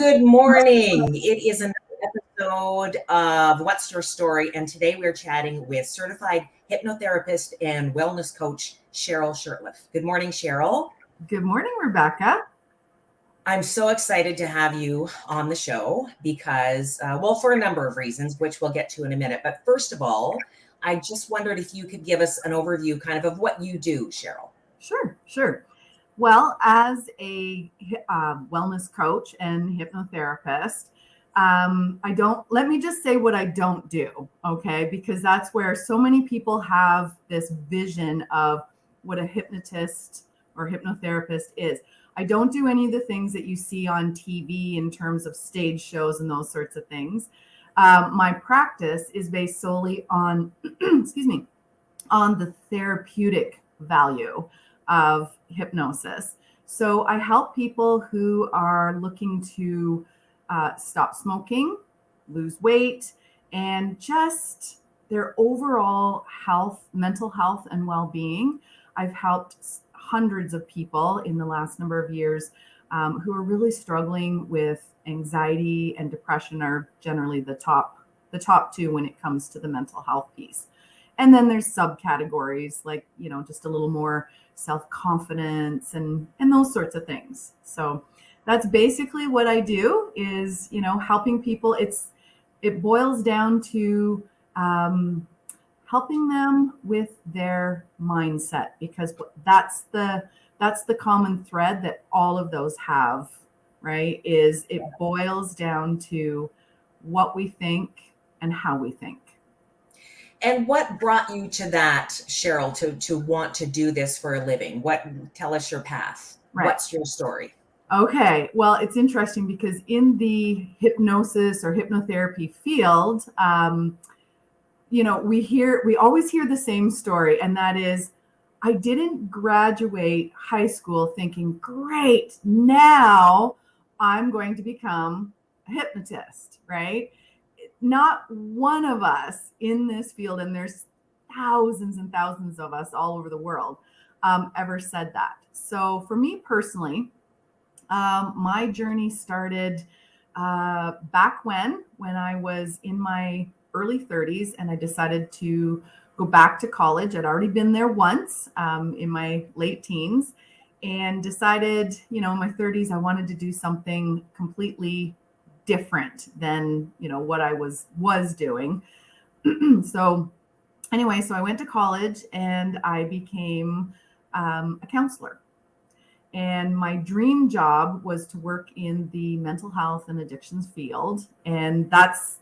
good morning. It is another episode of What's Your Story? And today we're chatting with certified hypnotherapist and wellness coach, Cheryl Shurtleff. Good morning, Cheryl. Good morning, Rebecca. I'm so excited to have you on the show because, for a number of reasons, which we'll get to in a minute. But first of all, I just wondered if you could give us an overview of what you do, Cheryl. Sure. Well, as a wellness coach and hypnotherapist, let me just say what I don't do, okay? Because that's where so many people have this vision of what a hypnotist or hypnotherapist is. I don't do any of the things that you see on TV in terms of stage shows and those sorts of things. My practice is based solely on, on the therapeutic value of hypnosis. So I help people who are looking to stop smoking, lose weight, and just their overall health, mental health, and well-being. I've helped hundreds of people in the last number of years who are really struggling with anxiety and depression are generally the top two when it comes to the mental health piece. And then there's subcategories like, just a little more self-confidence and those sorts of things. So that's basically what I do is, helping people. It boils down to helping them with their mindset, because that's the common thread that all of those have, right? Is it boils down to what we think and how we think. And what brought you to that, Cheryl, to want to do this for a living? Tell us your path. Right. What's your story? Okay. Well, it's interesting because in the hypnosis or hypnotherapy field, we always hear the same story. And that is, I didn't graduate high school thinking, great, now I'm going to become a hypnotist, right? Not one of us in this field, and there's thousands and thousands of us all over the world, ever said that. So for me personally, my journey started back when I was in my early 30s, and I decided to go back to college. I'd already been there once in my late teens, and decided, in my 30s, I wanted to do something completely different than what I was doing. So I went to college and I became a counselor. And my dream job was to work in the mental health and addictions field. And that's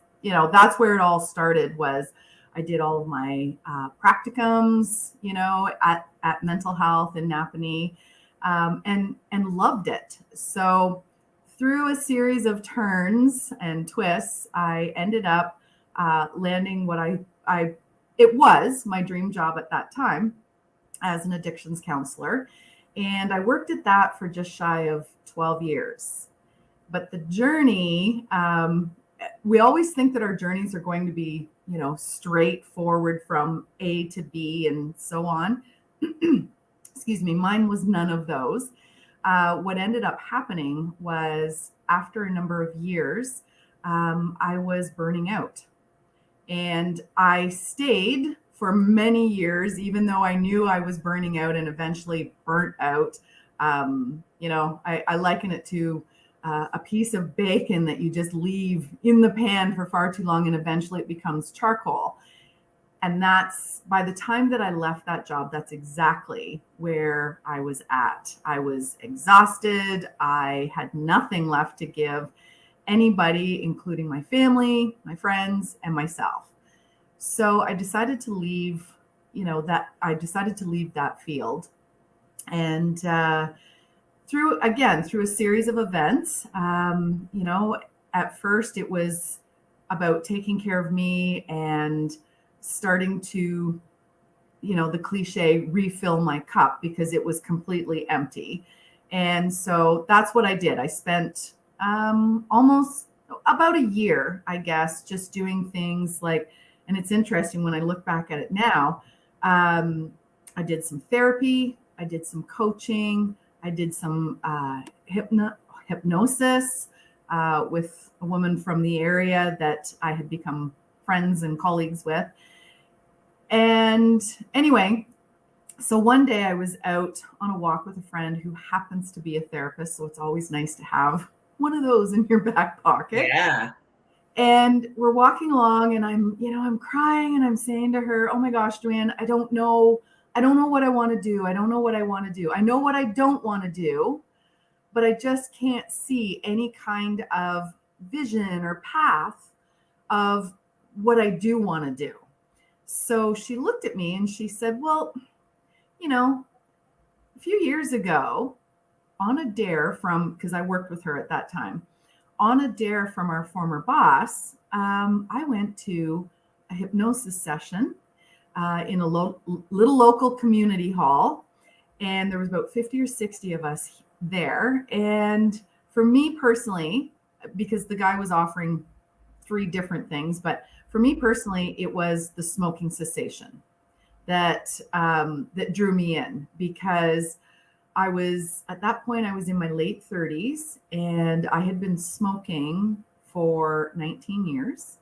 where it all started. Was I did all of my practicums, at mental health in Napanee, and loved it. So through a series of turns and twists, I ended up landing what it was my dream job at that time as an addictions counselor. And I worked at that for just shy of 12 years. But the journey, we always think that our journeys are going to be, straightforward from A to B and so on. Excuse me, mine was none of those. What ended up happening was, after a number of years, I was burning out. And I stayed for many years, even though I knew I was burning out and eventually burnt out. I liken it to a piece of bacon that you just leave in the pan for far too long, and eventually it becomes charcoal. And that's, by the time that I left that job, that's exactly where I was at. I was exhausted. I had nothing left to give anybody, including my family, my friends, and myself. So I decided to leave, that field. And through a series of events, at first it was about taking care of me and starting to, the cliche, refill my cup, because it was completely empty. And so that's what I did. I spent almost about a year, I guess, just doing things like, and it's interesting when I look back at it now, I did some therapy, I did some coaching, I did some hypnosis, with a woman from the area that I had become friends and colleagues with. And anyway, so one day I was out on a walk with a friend who happens to be a therapist. So it's always nice to have one of those in your back pocket. Yeah. And we're walking along and I'm crying and I'm saying to her, oh my gosh, Joanne, I don't know what I want to do. I don't know what I want to do. I know what I don't want to do, but I just can't see any kind of vision or path of what I do want to do. So she looked at me and she said, well, a few years ago on a dare because I worked with her at that time, on a dare from our former boss, I went to a hypnosis session in a little local community hall. And there was about 50 or 60 of us there. And for me personally, because the guy was offering 3 different things, but for me personally, it was the smoking cessation that drew me in, because at that point, I was in my late 30s and I had been smoking for 19 years.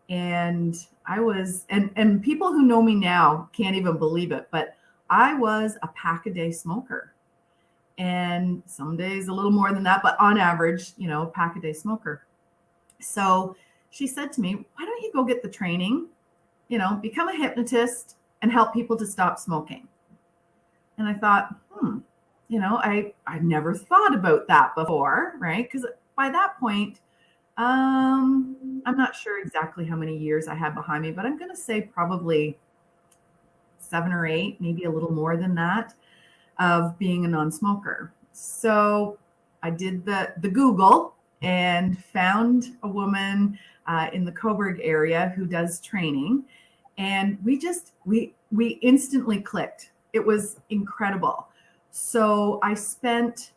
And and people who know me now can't even believe it, but I was a pack a day smoker. And some days a little more than that, but on average, pack a day smoker. So she said to me, why don't you go get the training, become a hypnotist and help people to stop smoking? And I thought, I never thought about that before, right? Because by that point, I'm not sure exactly how many years I had behind me, but I'm going to say probably 7 or 8, maybe a little more than that, of being a non-smoker. So I did the Google and found a woman in the Coburg area who does training. And we instantly clicked. It was incredible. So I spent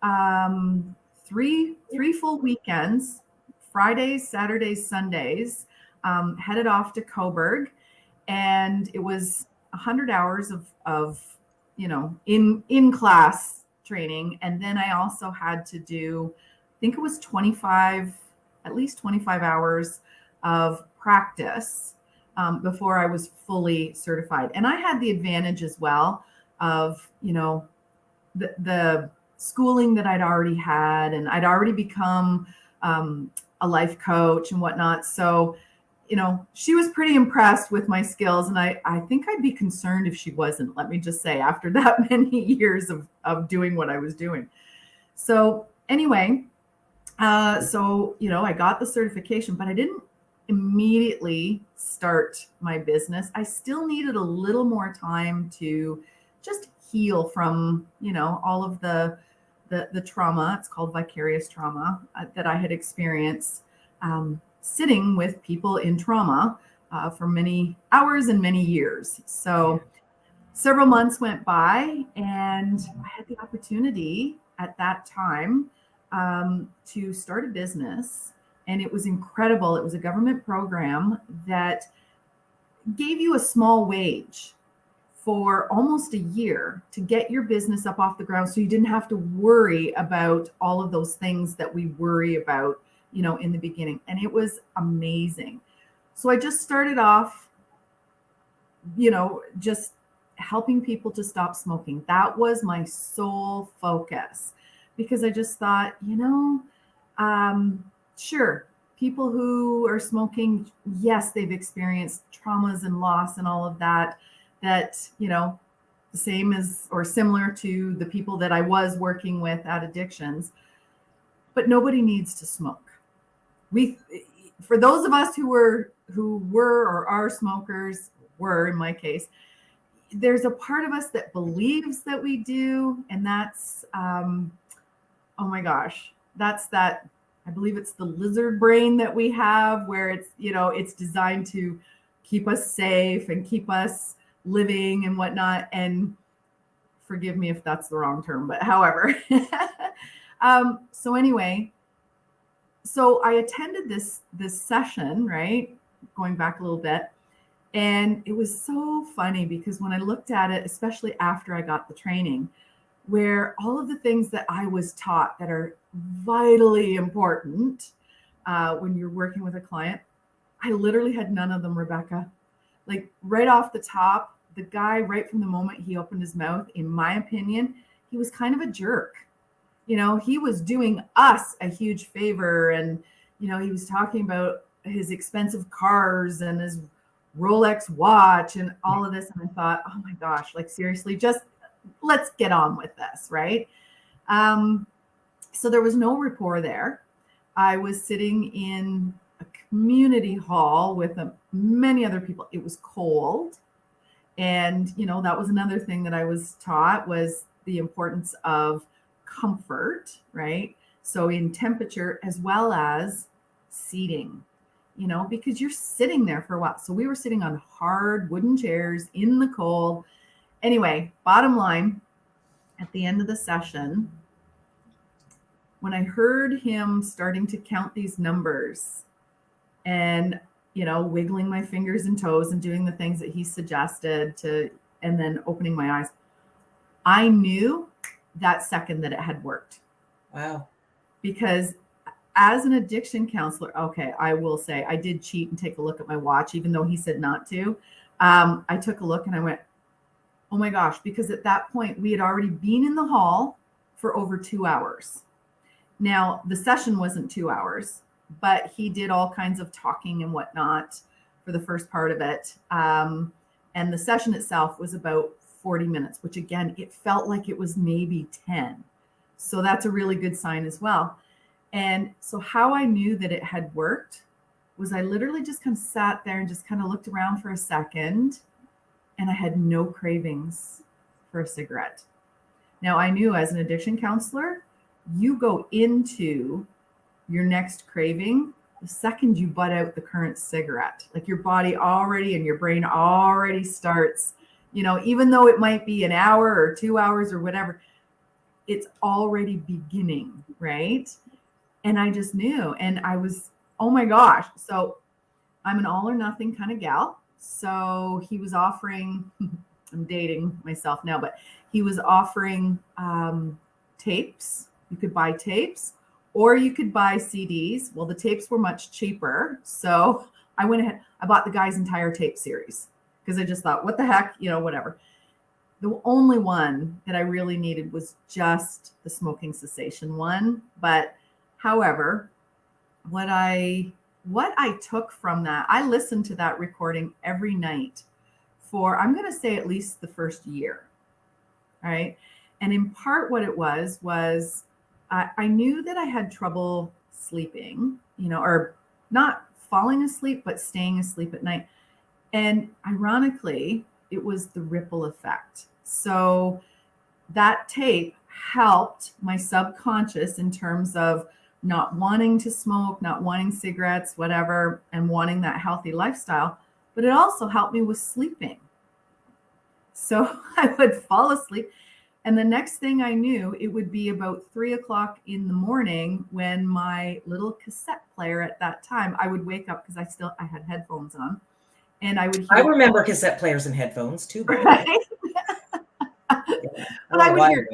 3 full weekends, Fridays, Saturdays, Sundays, headed off to Coburg, and it was 100 hours of in class training. And then I also had to do, I think it was at least 25 hours of practice before I was fully certified. And I had the advantage as well of, the schooling that I'd already had, and I'd already become a life coach and whatnot. So, she was pretty impressed with my skills, and I think I'd be concerned if she wasn't, let me just say, after that many years of doing what I was doing. So anyway, I got the certification, but I didn't immediately start my business. I still needed a little more time to just heal from, all of the trauma. It's called vicarious trauma that I had experienced sitting with people in trauma for many hours and many years. So several months went by, and I had the opportunity at that time to start a business. And it was incredible. It was a government program that gave you a small wage for almost a year to get your business up off the ground, so you didn't have to worry about all of those things that we worry about, in the beginning. And it was amazing. So I just started off, just helping people to stop smoking. That was my sole focus, because I just thought, sure, people who are smoking, yes, they've experienced traumas and loss and all of that, the same as or similar to the people that I was working with at addictions, but nobody needs to smoke. For those of us who were or are smokers, in my case, there's a part of us that believes that we do. And that's, oh my gosh, that's that, I believe it's the lizard brain that we have, where it's, it's designed to keep us safe and keep us living and whatnot. And forgive me if that's the wrong term, but however. So anyway, so I attended this session, right? Going back a little bit. And it was so funny, because when I looked at it, especially after I got the training, where all of the things that I was taught that are vitally important when you're working with a client. I literally had none of them, Rebecca. Like right off the top, the guy, right from the moment he opened his mouth, in my opinion, he was kind of a jerk. He was doing us a huge favor. And, he was talking about his expensive cars and his Rolex watch and all of this. And I thought, oh my gosh, like seriously, just let's get on with this, right? So there was no rapport there. I was sitting in a community hall with many other people. It was cold. And, that was another thing that I was taught, was the importance of comfort, right? So in temperature as well as seating, because you're sitting there for a while. So we were sitting on hard wooden chairs in the cold. Anyway, bottom line, at the end of the session, when I heard him starting to count these numbers and, wiggling my fingers and toes and doing the things that he suggested and then opening my eyes, I knew that second that it had worked. Wow. Because as an addiction counselor, okay, I will say I did cheat and take a look at my watch, even though he said not to. I took a look and I went, oh my gosh, because at that point we had already been in the hall for over 2 hours. Now, the session wasn't 2 hours, but he did all kinds of talking and whatnot for the first part of it. And the session itself was about 40 minutes, which again, it felt like it was maybe 10. So that's a really good sign as well. And so how I knew that it had worked was I literally just kind of sat there and just kind of looked around for a second, and I had no cravings for a cigarette. Now, I knew as an addiction counselor, you go into your next craving the second you butt out the current cigarette. Like your body already and your brain already starts, even though it might be an hour or 2 hours or whatever, it's already beginning, right? And I just knew, and I was, oh my gosh. So I'm an all or nothing kind of gal. So he was offering, I'm dating myself now, but he was offering tapes. You could buy tapes or you could buy CDs. Well, the tapes were much cheaper. So I went ahead, I bought the guy's entire tape series because I just thought, what the heck, whatever. The only one that I really needed was just the smoking cessation one. But however, what I took from that, I listened to that recording every night for, I'm going to say at least the first year. Right. And in part what it was I knew that I had trouble sleeping, or not falling asleep, but staying asleep at night. And ironically, it was the ripple effect. So that tape helped my subconscious in terms of not wanting to smoke, not wanting cigarettes, whatever, and wanting that healthy lifestyle. But it also helped me with sleeping. So I would fall asleep. And the next thing I knew, it would be about 3:00 in the morning when my little cassette player at that time, I would wake up because I had headphones on. And I would hear. I remember cassette players and headphones too, by the way. Right? Yeah. But I would hear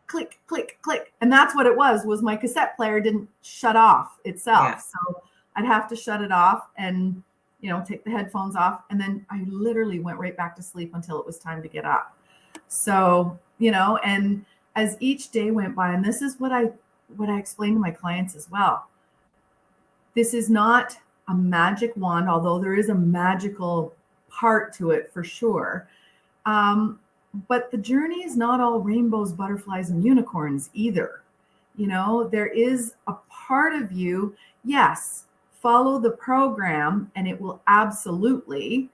click, click, click. And that's what it was my cassette player didn't shut off itself. Yeah. So I'd have to shut it off and, take the headphones off. And then I literally went right back to sleep until it was time to get up. So, and as each day went by, and this is what I explain to my clients as well. This is not a magic wand, although there is a magical part to it for sure. But the journey is not all rainbows, butterflies, and unicorns either. There is a part of you, yes, follow the program and it will absolutely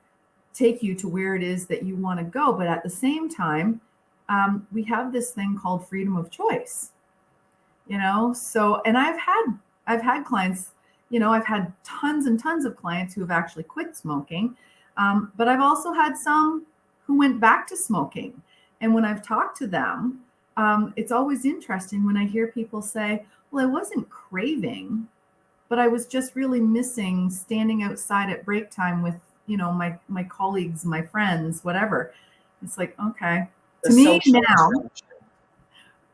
take you to where it is that you want to go. But at the same time, we have this thing called freedom of choice, so, and I've had clients, I've had tons and tons of clients who have actually quit smoking. But I've also had some who went back to smoking. And when I've talked to them, it's always interesting when I hear people say, well, I wasn't craving, but I was just really missing standing outside at break time with, my colleagues, my friends, whatever. It's like, okay. To me now,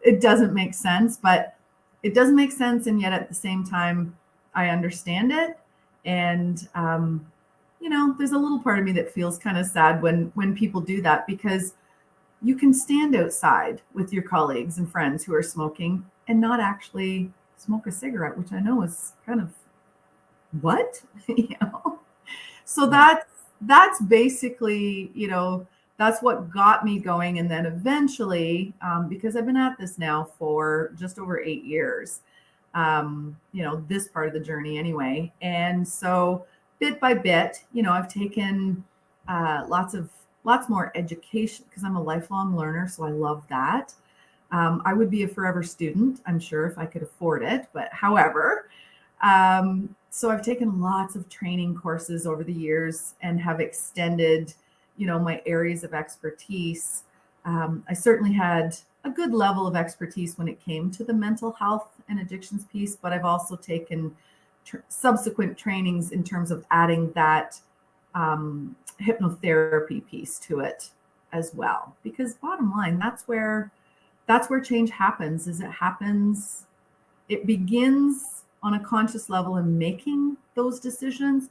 it doesn't make sense, but it doesn't make sense. And yet at the same time, I understand it. And, there's a little part of me that feels kind of sad when people do that, because you can stand outside with your colleagues and friends who are smoking and not actually smoke a cigarette, which I know is kind of what, So that's basically, that's what got me going. And then eventually, because I've been at this now for just over 8 years, this part of the journey anyway. And so bit by bit, I've taken lots more education, because I'm a lifelong learner. So I love that. I would be a forever student, I'm sure, if I could afford it. But however, so I've taken lots of training courses over the years and have extended, my areas of expertise. I certainly had a good level of expertise when it came to the mental health and addictions piece, but I've also taken subsequent trainings in terms of adding that hypnotherapy piece to it as well. Because bottom line, that's where change happens. It begins on a conscious level in making those decisions,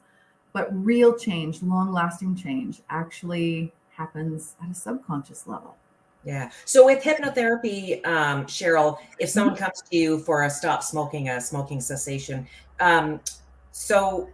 but real change, long-lasting change, actually happens at a subconscious level. Yeah. So with hypnotherapy, Cheryl, if someone comes to you for a smoking cessation, so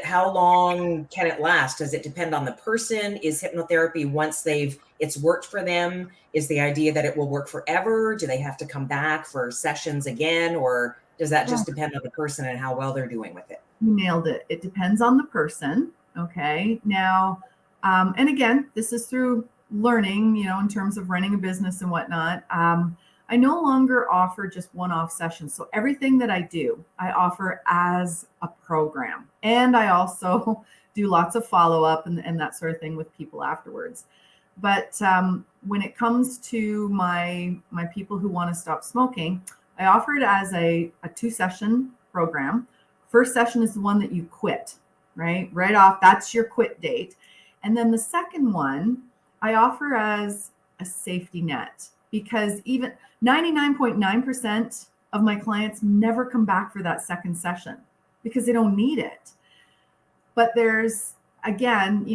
how long can it last? Does it depend on the person? Is hypnotherapy, once it's worked for them, is the idea that it will work forever? Do they have to come back for sessions again? Or does that just depend on the person and how well they're doing with it? You nailed it. It depends on the person. Okay. Now, and again, this is through learning, in terms of running a business and whatnot. I no longer offer just one-off sessions. So everything that I do, I offer as a program. And I also do lots of follow-up and that sort of thing with people afterwards. But when it comes to my people who want to stop smoking, I offer it as a 2-session program. First session is the one that you quit, right off. That's your quit date. And then the second one, I offer as a safety net, because even 99.9% of my clients never come back for that second session because they don't need it. But there's, again,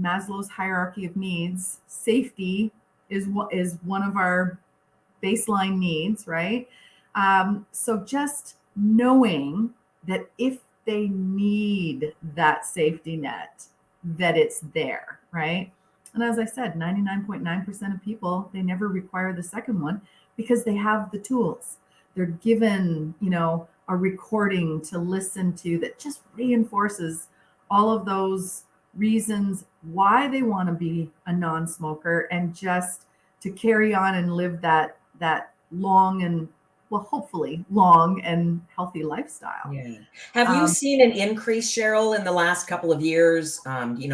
Maslow's hierarchy of needs. Safety is one of our baseline needs, right? So just knowing that if they need that safety net, that it's there, right? And as I said, 99.9% of people, they never require the second one because they have the tools. They're given, a recording to listen to that just reinforces all of those reasons why they want to be a non-smoker, and just to carry on and live that long and, well, hopefully long and healthy lifestyle. Yeah. Have you seen an increase, Cheryl, in the last couple of years,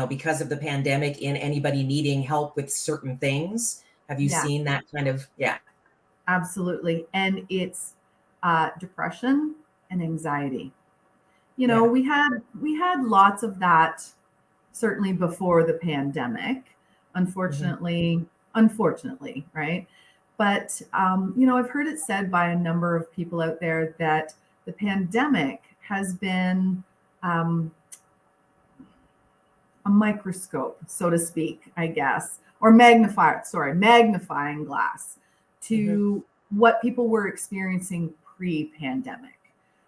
because of the pandemic, in anybody needing help with certain things? Have you seen that kind of, yeah. Absolutely. And it's depression and anxiety. We had lots of that certainly before the pandemic, unfortunately, right? But, I've heard it said by a number of people out there that the pandemic has been a microscope, so to speak, I guess, or magnifying glass to what people were experiencing pre-pandemic.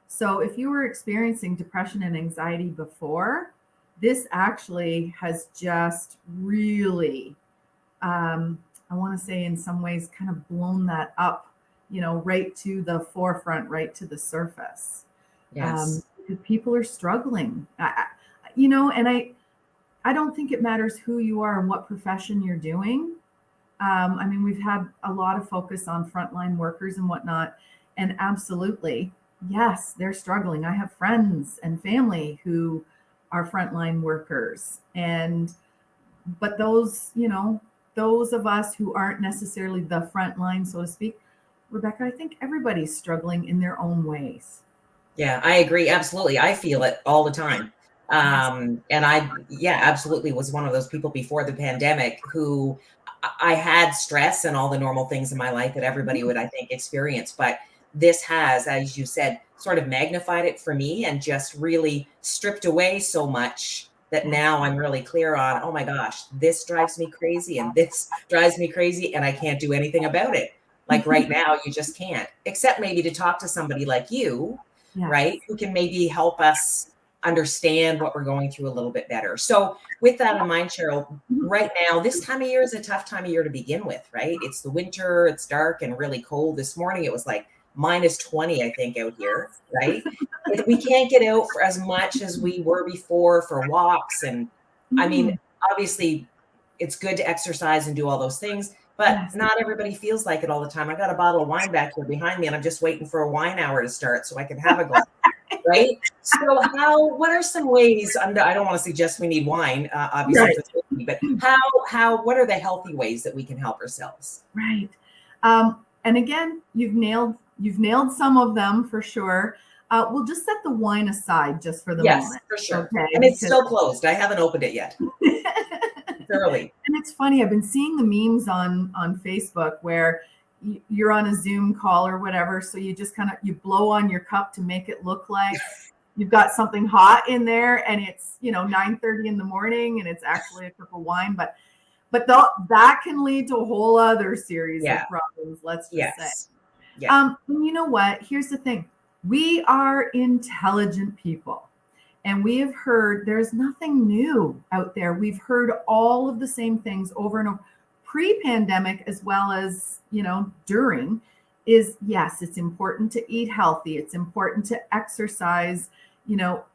So if you were experiencing depression and anxiety before, this actually has just really, I want to say in some ways kind of blown that up, right to the forefront, right to the surface. Yes. People are struggling, and I don't think it matters who you are and what profession you're doing. We've had a lot of focus on frontline workers and whatnot, and absolutely, yes, they're struggling. I have friends and family who are frontline workers, but those of us who aren't necessarily the front line, so to speak, Rebecca, I think everybody's struggling in their own ways. Yeah, I agree. Absolutely. I feel it all the time. And I absolutely was one of those people before the pandemic who I had stress and all the normal things in my life that everybody would, I think, experience. But this has, as you said, sort of magnified it for me and just really stripped away so much that Yes. now I'm really clear on, oh my gosh, this drives me crazy and this drives me crazy and I can't do anything about it. Like right now, you just can't, except maybe to talk to somebody like you, Yes. right? Who can maybe help us understand what we're going through a little bit better. So with that in mind, Cheryl, right now, this time of year is a tough time of year to begin with, right? It's the winter, it's dark and really cold. This morning, it was like -20, I think, out here, right? We can't get out for as much as we were before for walks. And I mean, obviously, it's good to exercise and do all those things, but Yes. not everybody feels like it all the time. I got a bottle of wine back here behind me, and I'm just waiting for a wine hour to start so I can have a glass. Right? So what are some ways, I don't want to suggest we need wine, obviously, Right. for safety, but what are the healthy ways that we can help ourselves? Right. And again, you've nailed some of them for sure. We'll just set the wine aside just for the Yes, moment. for sure. Okay. And it's still closed. I haven't opened it yet. It's early. And it's funny, I've been seeing the memes on Facebook where you're on a Zoom call or whatever. So you just you blow on your cup to make it look like you've got something hot in there, and it's 9:30 in the morning and it's actually a cup of wine. But that can lead to a whole other series of problems, let's just say. Yeah. And you know what? Here's the thing. We are intelligent people. And we have heard there's nothing new out there. We've heard all of the same things over and over, pre-pandemic as well as, during, is yes, it's important to eat healthy. It's important to exercise,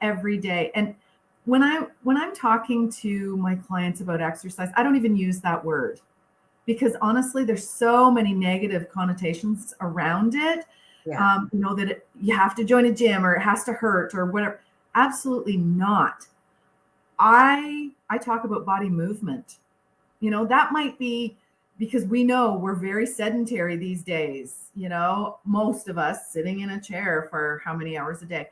every day. And when I'm talking to my clients about exercise, I don't even use that word, because honestly, there's so many negative connotations around it. Yeah. That you have to join a gym or it has to hurt or whatever. Absolutely not. I talk about body movement. That might be because we know we're very sedentary these days, most of us sitting in a chair for how many hours a day.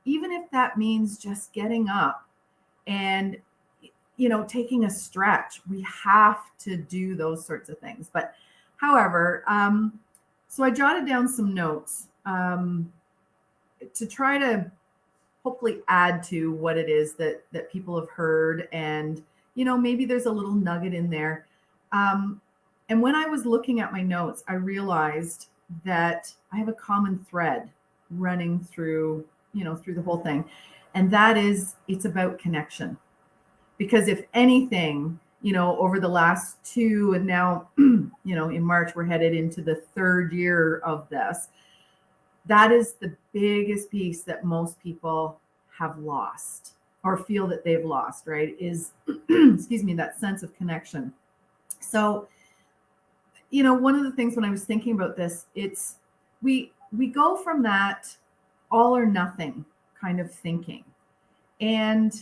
Even if that means just getting up and, taking a stretch, we have to do those sorts of things. But however, so I jotted down some notes to try to hopefully add to what it is that people have heard. And, maybe there's a little nugget in there. And when I was looking at my notes, I realized that I have a common thread running through the whole thing. And that is, it's about connection. Because if anything, over the last 2, and now, in March, we're headed into the 3rd year of this. That is the biggest piece that most people have lost or feel that they've lost, right? Is, excuse me, that sense of connection. So, one of the things when I was thinking about this, it's we go from that all or nothing kind of thinking. And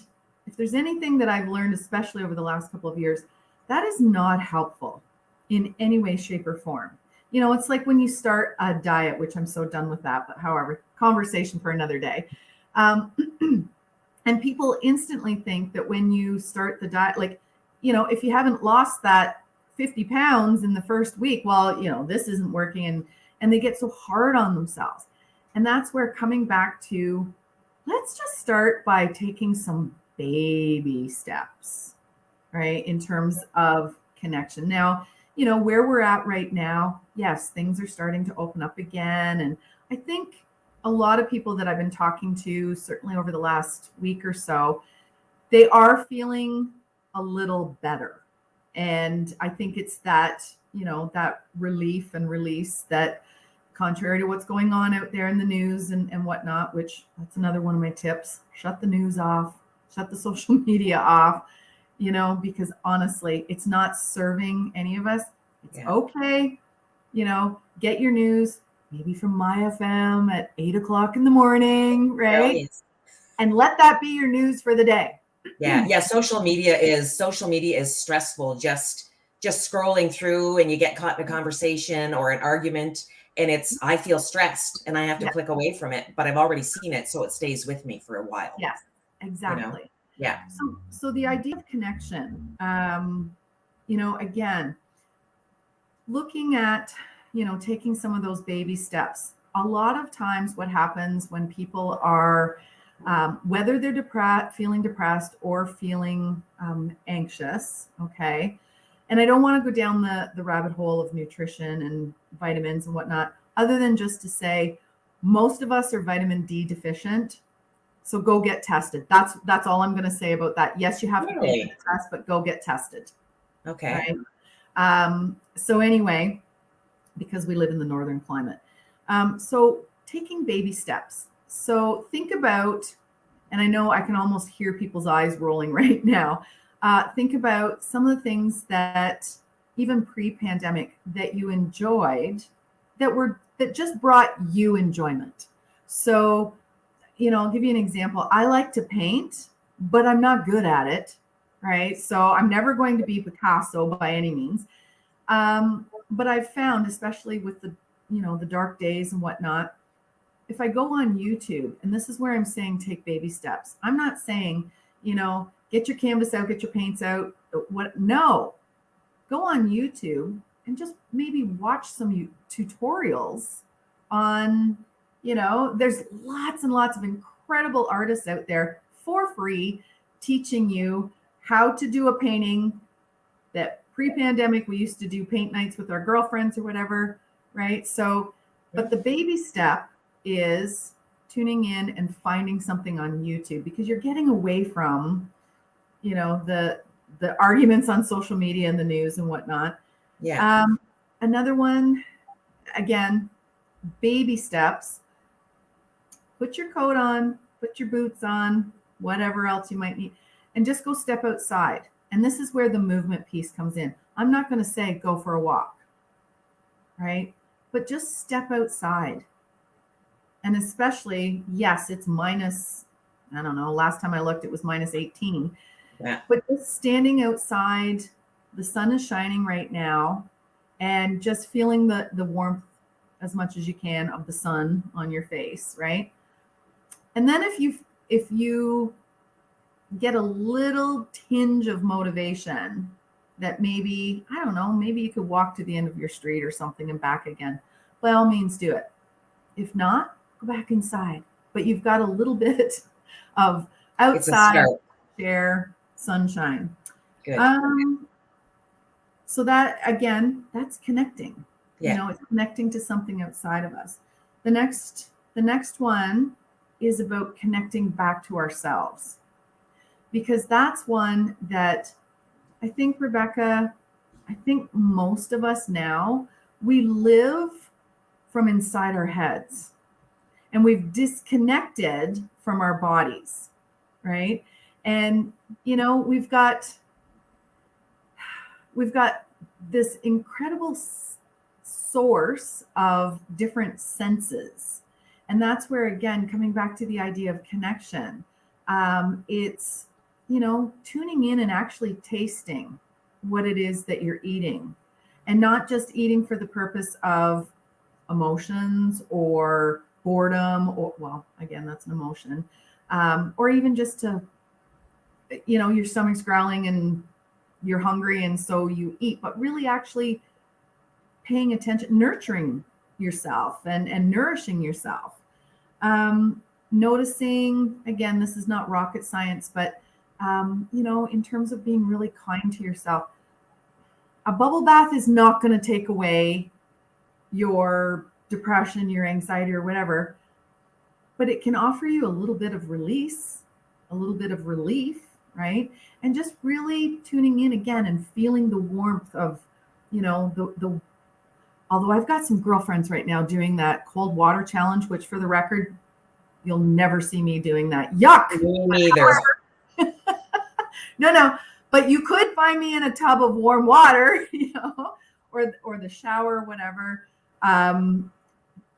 if there's anything that I've learned, especially over the last couple of years, that is not helpful in any way, shape, or form. It's like when you start a diet, which I'm so done with that, but however, conversation for another day. And people instantly think that when you start the diet, like, if you haven't lost that 50 pounds in the first week, well, this isn't working. And they get so hard on themselves. And that's where coming back to, let's just start by taking some baby steps, right? In terms of connection. Now, where we're at right now, yes, things are starting to open up again. And I think a lot of people that I've been talking to, certainly over the last week or so, they are feeling a little better. And I think it's that, that relief and release that, contrary to what's going on out there in the news and whatnot, which that's another one of my tips, shut the news off, shut the social media off. Because honestly, it's not serving any of us. It's okay. Get your news, maybe from my FM at 8:00 in the morning, right? Yes. And let that be your news for the day. Yeah. Social media is stressful. Just scrolling through and you get caught in a conversation or an argument and I feel stressed and I have to click away from it, but I've already seen it. So it stays with me for a while. Yes, exactly. Yeah. So the idea of connection, again, looking at, taking some of those baby steps. a lot of times what happens when people are, whether they're feeling depressed or feeling anxious, okay? And I don't want to go down the rabbit hole of nutrition and vitamins and whatnot, other than just to say, most of us are vitamin D deficient. So go get tested. That's all I'm going to say about that. Yes, you have to pay for the test, but go get tested. Okay. Right? So anyway, because we live in the northern climate. So taking baby steps. So think about, and I know I can almost hear people's eyes rolling right now. Think about some of the things that even pre-pandemic that you enjoyed that just brought you enjoyment. So, I'll give you an example. I like to paint, but I'm not good at it, right? So I'm never going to be Picasso by any means. But I've found, especially with the dark days and whatnot, if I go on YouTube, and this is where I'm saying take baby steps. I'm not saying, get your canvas out, get your paints out. No, go on YouTube and just maybe watch some tutorials on, there's lots and lots of incredible artists out there for free teaching you how to do a painting that pre-pandemic we used to do paint nights with our girlfriends or whatever, right? So, but the baby step is tuning in and finding something on YouTube, because you're getting away from, the arguments on social media and the news and whatnot. Yeah. Another one, again, baby steps. Put your coat on, put your boots on, whatever else you might need, and just go step outside. And this is where the movement piece comes in. I'm not going to say go for a walk, right? But just step outside. And especially, yes, it's minus, I don't know, last time I looked, it was minus 18. Yeah. But just standing outside, the sun is shining right now, and just feeling the warmth as much as you can of the sun on your face, right? And then if you get a little tinge of motivation that maybe, I don't know, maybe you could walk to the end of your street or something and back again, by all means do it. If not, go back inside. But you've got a little bit of outside air, sunshine. Good. So that, again, that's connecting. Yeah. It's connecting to something outside of us. The next one is about connecting back to ourselves, because that's one that I think, Rebecca, most of us now, we live from inside our heads, and we've disconnected from our bodies, right? And, we've got this incredible source of different senses. And that's where, again, coming back to the idea of connection, it's, tuning in and actually tasting what it is that you're eating, and not just eating for the purpose of emotions or boredom, or, well, again, that's an emotion, or even just to, your stomach's growling and you're hungry and so you eat, but really actually paying attention, nurturing yourself and nourishing yourself. Noticing, again, this is not rocket science, but in terms of being really kind to yourself, a bubble bath is not going to take away your depression, your anxiety, or whatever, but it can offer you a little bit of release, a little bit of relief, right? And just really tuning in again and feeling the warmth of, the although I've got some girlfriends right now doing that cold water challenge, which, for the record, you'll never see me doing that. Yuck. Me neither. No, but you could find me in a tub of warm water, or the shower, whatever. And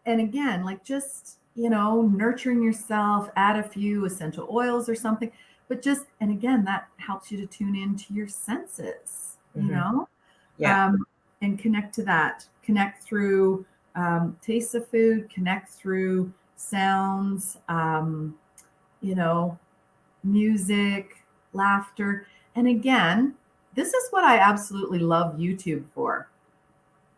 again, like, just, nurturing yourself, add a few essential oils or something, but just, and again, that helps you to tune into your senses, Yeah. And connect to that, connect through tastes of food, connect through sounds, music, laughter. And again, this is what I absolutely love YouTube for.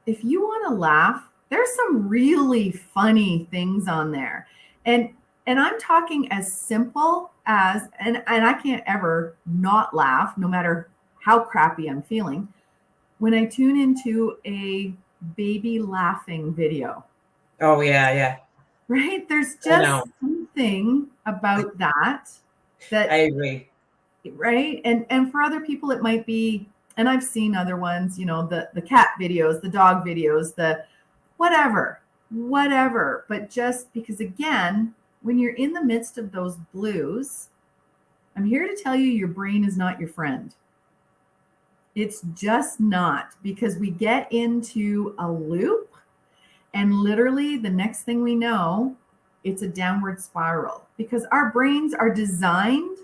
If you want to laugh, there's some really funny things on there. And I'm talking as simple as, and I can't ever not laugh, no matter how crappy I'm feeling, when I tune into a baby laughing video. Oh yeah. Right? There's I know. just something about that I that, agree. right? And for other people it might be, and I've seen other ones, the cat videos, the dog videos, the whatever. But just because, again, when you're in the midst of those blues, I'm here to tell you your brain is not your friend. It's just not, because we get into a loop, and literally the next thing we know, it's a downward spiral, because our brains are designed,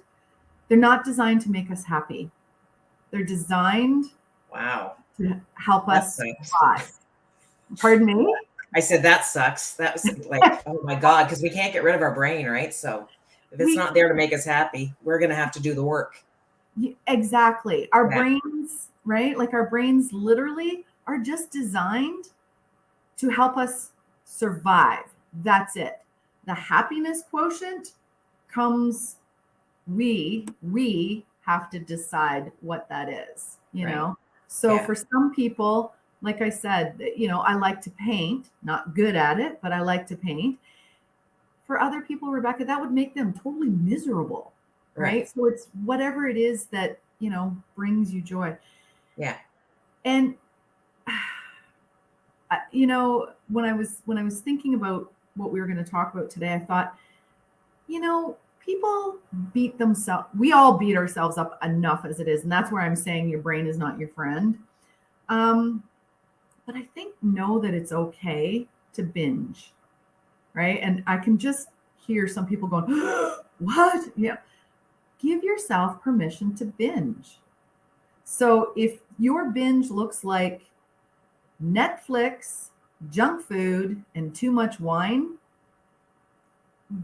they're not designed to make us happy. They're designed Wow. to help That us sucks. survive. Pardon me? I said that sucks. That was like, oh my God, because we can't get rid of our brain, right? So if it's We not there to make us happy, we're gonna have to do the work. Exactly. Our Yeah. brains, right? Like our brains literally are just designed to help us survive. That's it. The happiness quotient comes, we have to decide what that is, Right. So Yeah. for some people, like I said, I like to paint, not good at it, but I like to paint. For other people, Rebecca, that would make them totally miserable. Right. Right? So it's whatever it is that, brings you joy. Yeah. And when I was thinking about what we were going to talk about today, I thought, people beat themselves. We all beat ourselves up enough as it is, and that's where I'm saying your brain is not your friend. But I think know that it's okay to binge, right? And I can just hear some people going, "What?" Yeah. Give yourself permission to binge. So if your binge looks like Netflix, junk food, and too much wine,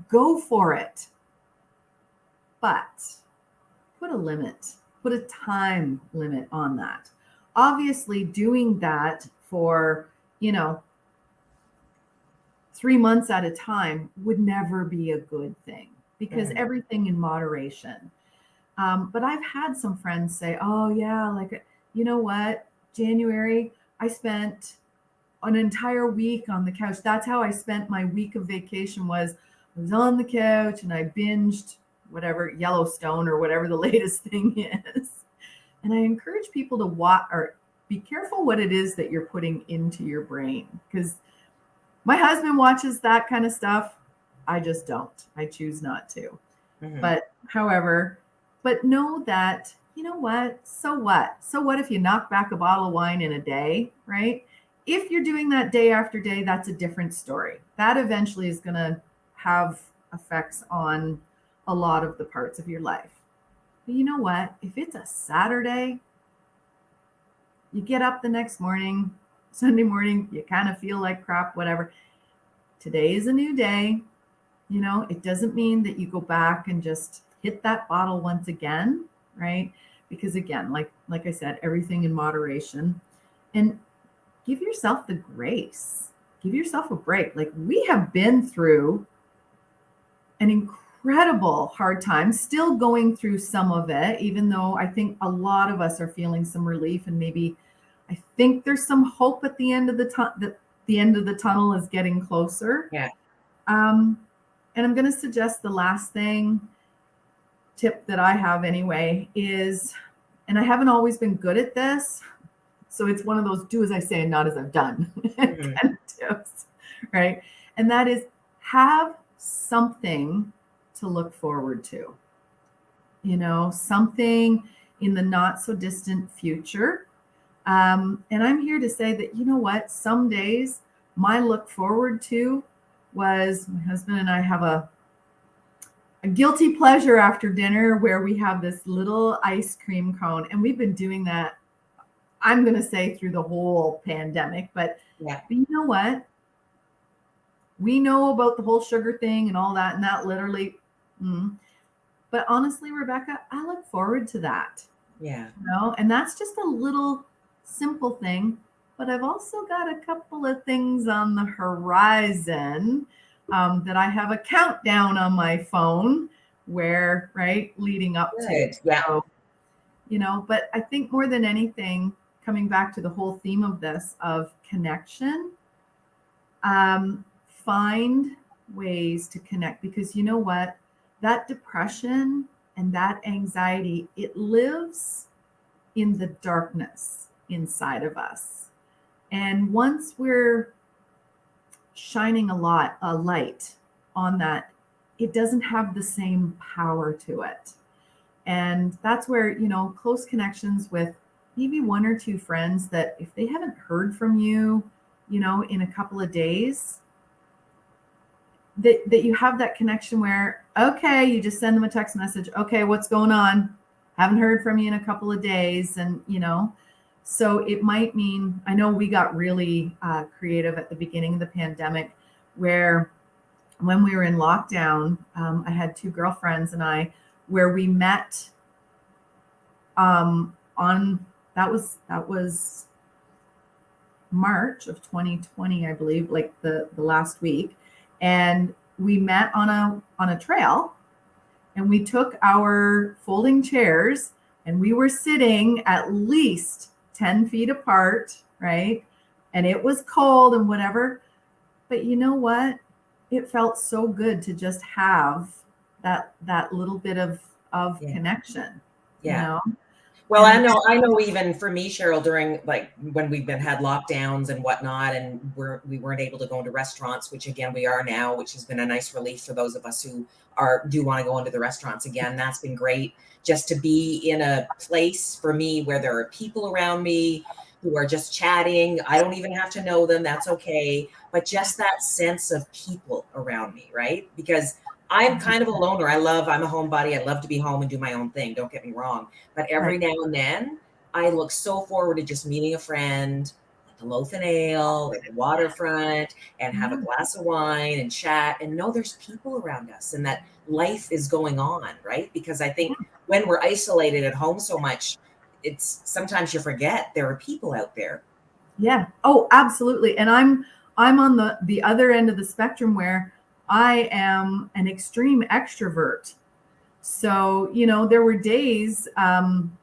go for it. But put a limit, put a time limit on that. Obviously, doing that for, 3 months at a time would never be a good thing, because everything in moderation. But I've had some friends say, oh, yeah, like, you know what? January, I spent an entire week on the couch. That's how I spent my week of vacation. I was on the couch and I binged whatever, Yellowstone or whatever the latest thing is. And I encourage people to watch, or be careful what it is that you're putting into your brain, because my husband watches that kind of stuff. I just don't. I choose not to. But know that, you know what? So what? So what if you knock back a bottle of wine in a day, right? If you're doing that day after day, that's a different story. That eventually is going to have effects on a lot of the parts of your life. But you know what? If it's a Saturday, you get up the next morning, Sunday morning, you kind of feel like crap, whatever. Today is a new day. It doesn't mean that you go back and just hit that bottle once again, right? Because again, like I said, everything in moderation. And give yourself the grace. Give yourself a break. Like, we have been through an incredible hard time, still going through some of it, even though I think a lot of us are feeling some relief, and maybe I think there's some hope at the end of the end of the tunnel is getting closer. Yeah. And I'm going to suggest the last tip that I have anyway is, and I haven't always been good at this, so it's one of those do as I say and not as I've done kind of tips, right? And that is, have something to look forward to. Something in the not so distant future. And I'm here to say that, you know what? Some days my look forward to was, my husband and I have a guilty pleasure after dinner where we have this little ice cream cone. And we've been doing that, I'm going to say, through the whole pandemic. But you know what? We know about the whole sugar thing and all that, and that literally, but honestly, Rebecca, I look forward to that. Yeah. And that's just a little simple thing. but I've also got a couple of things on the horizon, that I have a countdown on my phone where, right, leading up to. Good. Yeah. So, but I think more than anything, coming back to the whole theme of this, of connection, find ways to connect, because you know what? That depression and that anxiety, it lives in the darkness inside of us. And once we're shining a light on that, it doesn't have the same power to it. And that's where, close connections with maybe one or two friends, that if they haven't heard from you, in a couple of days, that you have that connection where, okay, you just send them a text message. Okay, what's going on? Haven't heard from you in a couple of days. And, so it might mean, I know we got really creative at the beginning of the pandemic, where when we were in lockdown, I had two girlfriends and I, where we met on, that was March of 2020, I believe, like the last week. And we met on a trail, and we took our folding chairs and we were sitting at least 10 feet apart, right? And it was cold and whatever. But you know what? It felt so good to just have that little bit of connection, Yeah. Well, I know even for me, Cheryl, during like when we've had lockdowns and whatnot, and we weren't able to go into restaurants, which again we are now, which has been a nice relief for those of us who do want to go into the restaurants again. That's been great, just to be in a place for me where there are people around me who are just chatting. I don't even have to know them. That's okay. But just that sense of people around me, right? Because I'm kind of a loner. I'm a homebody. I love to be home and do my own thing. Don't get me wrong. But every now and then, I look so forward to just meeting a friend, like a loaf and ale, at the waterfront, and have a glass of wine and chat and know there's people around us and that life is going on, right? Because I think when we're isolated at home so much, it's sometimes you forget there are people out there. Yeah. Oh, absolutely. And I'm on the other end of the spectrum, where I am an extreme extrovert. So, there were days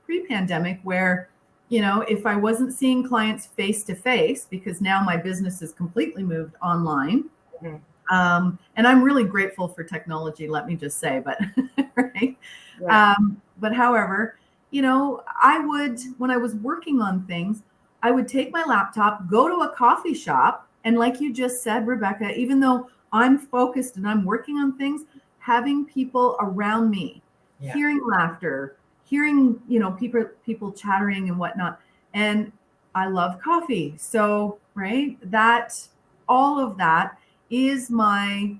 pre-pandemic where, if I wasn't seeing clients face to face, because now my business has completely moved online. Mm-hmm. And I'm really grateful for technology, let me just say, but right. Yeah. But however, I would, when I was working on things, I would take my laptop, go to a coffee shop. And like you just said, Rebecca, even though I'm focused and I'm working on things, having people around me, hearing laughter, hearing, people chattering and whatnot. And I love coffee. So, right, all of that is my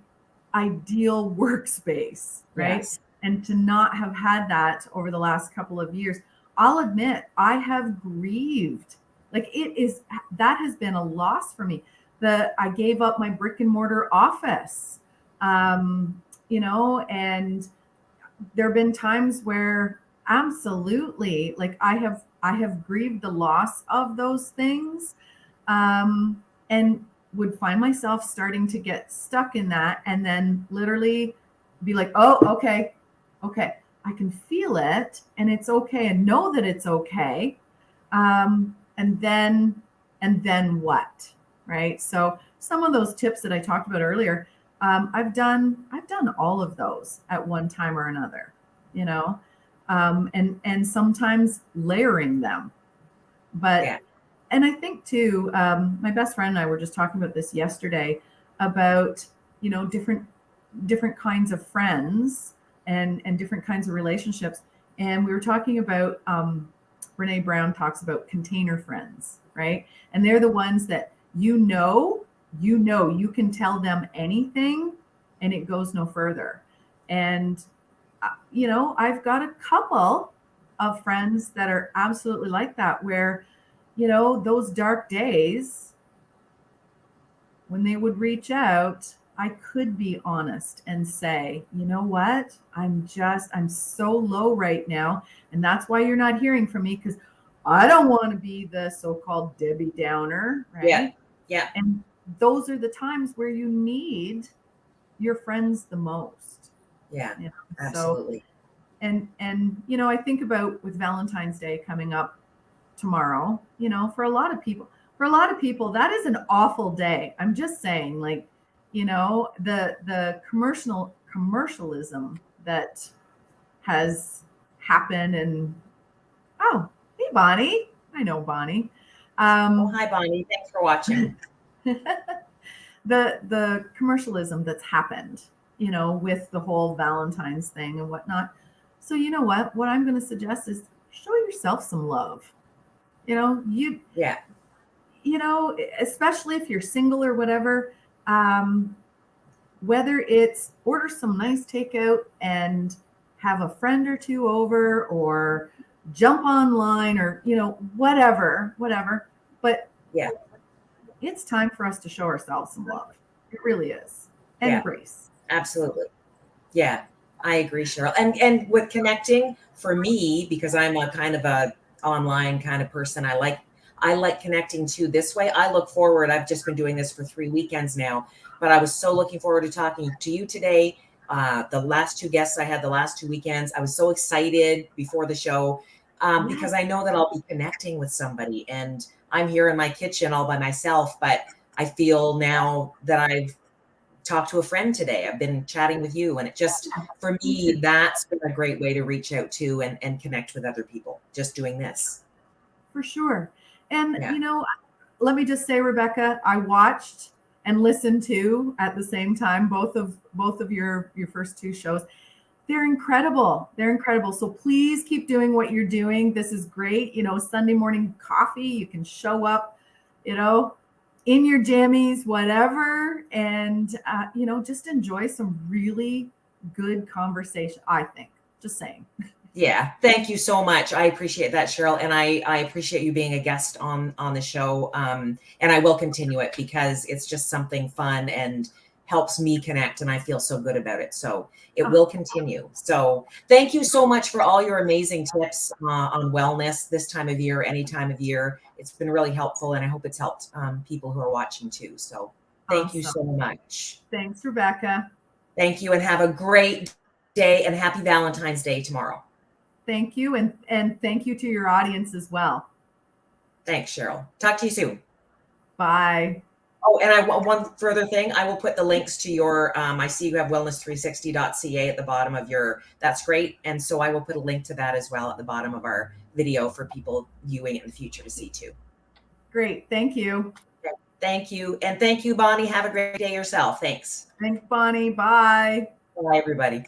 ideal workspace, right? Yes. And to not have had that over the last couple of years, I'll admit I have grieved. Like, that has been a loss for me. I gave up my brick and mortar office, and there have been times where absolutely, like, I have grieved the loss of those things, and would find myself starting to get stuck in that, and then literally be like, oh, okay, I can feel it, and it's okay, and know that it's okay. And then what? Right. So some of those tips that I talked about earlier, I've done all of those at one time or another, and sometimes layering them. But, yeah. And I think too, my best friend and I were just talking about this yesterday, about, different kinds of friends and different kinds of relationships. And we were talking about, Brene Brown talks about container friends, right? And they're the ones that you can tell them anything and it goes no further. And, I've got a couple of friends that are absolutely like that, where, those dark days when they would reach out, I could be honest and say, you know what, I'm so low right now. And that's why you're not hearing from me, because I don't want to be the so-called Debbie Downer, Yeah. right? Yeah. And those are the times where you need your friends the most. Yeah. You know? Absolutely. And you know, I think about with Valentine's Day coming up tomorrow, you know, for a lot of people, that is an awful day. I'm just saying, like, you know, the commercialism that has happened. And oh, hey Bonnie, I know Bonnie. Oh, um hi, Bonnie. Thanks for watching. the commercialism that's happened, you know, with the whole Valentine's thing and whatnot. So you know what I'm going to suggest is show yourself some love. You know, Yeah. you know, especially if you're single or whatever, um, whether it's order some nice takeout and have a friend or two over, or jump online, or, you know, whatever. But Yeah. it's time for us to show ourselves some love. It really is. And Yeah. grace. Absolutely. Yeah, I agree, Cheryl. And with connecting for me, because I'm a kind of a online kind of person, I like connecting too this way. I look forward. I've just been doing this for 3 weekends now, but I was so looking forward to talking to you today. The last two guests I had the last 2 weekends, I was so excited before the show, because I know that I'll be connecting with somebody. And I'm here in my kitchen all by myself, but I feel now that I've talked to a friend today. I've been chatting with you, and it just, for me, that's been a great way to reach out to and connect with other people, just doing this. For sure. And Yeah. you know, let me just say, Rebecca, I watched and listened to at the same time both of your first two shows. They're incredible. They're incredible. So please keep doing what you're doing. This is great. You know, Sunday morning coffee, you can show up, you know, in your jammies, whatever, and you know, just enjoy some really good conversation, I think. Just saying. Yeah. Thank you so much. I appreciate that, Cheryl. And I appreciate you being a guest on the show. And I will continue it because it's just something fun and helps me connect. And I feel so good about it. So it Oh, will continue. So thank you so much for all your amazing tips on wellness this time of year, any time of year. It's been really helpful. And I hope it's helped people who are watching too. So thank you awesome. so much. Thanks, Rebecca. Thank you. And have a great day and happy Valentine's Day tomorrow. Thank you. And thank you to your audience as well. Thanks, Cheryl. Talk to you soon. Bye. Oh, and one further thing, I will put the links to your, I see you have wellness360.ca at the bottom of your, that's great. And so I will put a link to that as well at the bottom of our video for people viewing it in the future to see too. Great. Thank you. Thank you. And thank you, Bonnie. Have a great day yourself. Thanks. Thanks, Bonnie. Bye. Bye, everybody.